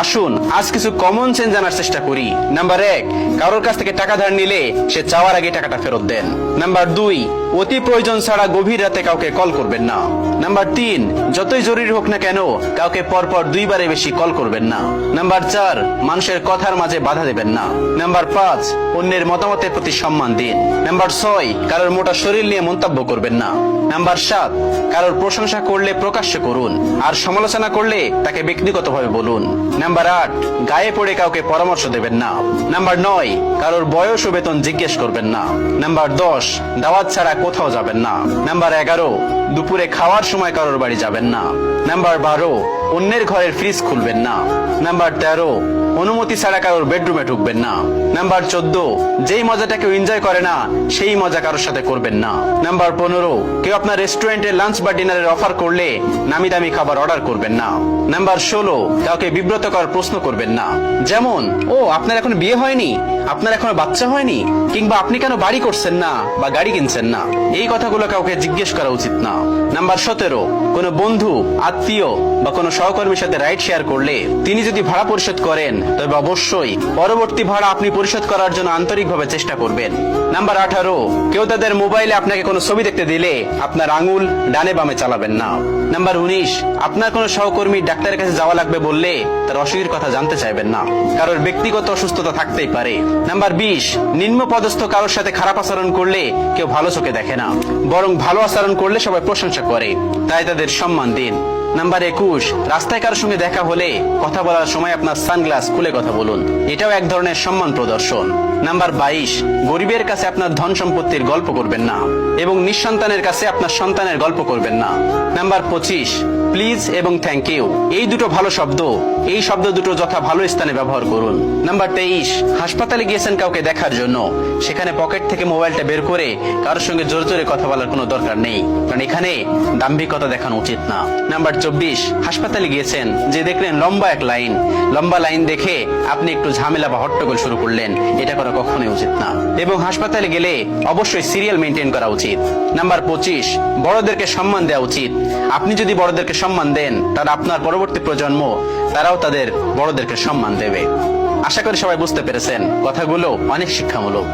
আসুন আজ কিছু কমন সেন্স জানার চেষ্টা করি। নাম্বার 1, কারোর কাছ থেকে টাকা ধার নিলে সে চাওয়ার আগে টাকাটা ফেরত দেন। নাম্বার 2, অতি প্রয়োজন ছাড়া গভীর রাতে কাউকে কল করবেন না। নাম্বার 3, যতই জরুরি হোক না কেন কাউকে পরপর 2 বারে বেশি কল করবেন না। নাম্বার 4, মানুষের কথার মাঝে বাধা দেবেন না। নাম্বার 5, অন্যের মতামতের প্রতি সম্মান দিন। নাম্বার 6, কারোর মোটা শরীর নিয়ে মন্তব্য করবেন না। নাম্বার 7, কারোর প্রশংসা করলে প্রকাশ্যে করুন, আর সমালোচনা করলে তাকে ব্যক্তিগতভাবে বলুন। নাম্বার 8, গায়ে পড়ে কাউকে পরামর্শ দেবেন না। নাম্বার 9, কারোর বয়স ও বেতন জিজ্ঞেস করবেন না। নাম্বার 10, দাওয়াত ছাড়া কোথাও যাবেন না। নাম্বার 11, দুপুরে খাওয়ার সময় কারোর বাড়ি যাবেন না। নাম্বার 12, অন্যের ঘরের ফ্রিজ খুলবেন না। নাম্বার 13, অনুমতি ছাড়া কারোর বেডরুমে ঢুকবেন না। নাম্বার 14, যেই মজাটা কেউ এনজয় করে না সেই মজা কারোর সাথে করবেন না। নাম্বার 15, কেউ আপনার রেস্টুরেন্টে লাঞ্চ বা ডিনারের অফার করলে নামি দামি খাবার অর্ডার করবেন না। নাম্বার 16, কাউকে বিব্রত করার প্রশ্ন করবেন না। যেমন, ও আপনার এখন বিয়ে হয়নি, আপনার এখনো বাচ্চা হয়নি, কিংবা আপনি কেন বাড়ি করছেন না বা গাড়ি কিনছেন না, এই কথাগুলো কাউকে জিজ্ঞেস করা উচিত না। নাম্বার 17, কোনো বন্ধু, আত্মীয় বা কোনো সহকর্মীর সাথে রাইড শেয়ার করলে তিনি যদি ভাড়া পরিশোধ করেন তবে অবশ্যই পরবর্তী ভাড়া আপনি পরিশোধ করার জন্য আন্তরিকভাবে চেষ্টা করবেন। নাম্বার 18, কেউ তাদের মোবাইলে আপনাকে কোনো ছবি দেখতে দিলে আপনার আঙুল ডানে বামে চালাবেন না। নাম্বার 19, আপনার কোনো সহকর্মী ডাক্তারের কাছে যাওয়া লাগবে বললে তার অসুখের কথা জানতে চাইবেন না, কারোর ব্যক্তিগত অসুস্থতা থাকতেই পারে। নাম্বার 20, নিম্ন পদস্থ কারোর সাথে খারাপ আচরণ করলে কেউ ভালো চোখে দেখে না, বরং ভালো আচরণ করলে সবাই প্রশংসা করে, তাই তাদের সম্মান দিন। নাম্বার 21, রাস্তায় কারোর সঙ্গে দেখা হলে কথা বলার সময় আপনার সানগ্লাস খুলে কথা বলুন, এটাও এক ধরনের সম্মান প্রদর্শন। নাম্বার 22, গরিবের কাছে আপনার ধন সম্পত্তির গল্প করবেন না এবং নিঃসন্তানের কাছে আপনার সন্তানের গল্প করবেন না। নাম্বার 25, প্লিজ এবং থ্যাংক ইউ, এই দুটো ভালো শব্দ, এই শব্দ দুটো যথা ভালো স্থানে ব্যবহার করুন। নাম্বার 23, হাসপাতালে গিয়েছেন কাউকে দেখার জন্য, সেখানে পকেট থেকে মোবাইলটা বের করে কারোর সঙ্গে জোরে জোরে কথা বলার কোনো দরকার নেই, কারণ এখানে দাম্ভিকতা দেখানো উচিত না। নাম্বার 24, হাসপাতালে গিয়েছেন, যে দেখলেন লম্বা এক লাইন, লম্বা লাইন দেখে আপনি একটু ঝামেলা বা হট্টগোল শুরু করলেন, এটা করা কখনোই উচিত না। এবং হাসপাতালে গেলে অবশ্যই সিরিয়াল মেনটেন করা উচিত। নাম্বার 25, বড়দেরকে সম্মান দেওয়া উচিত। আপনি যদি বড়দেরকে সম্মান দেন, তারা আপনার পরবর্তী প্রজন্ম তারাও তাদের বড়দেরকে সম্মান দেবে। আশা করি সবাই বুঝতে পেরেছেন, কথাগুলো অনেক শিক্ষামূলক।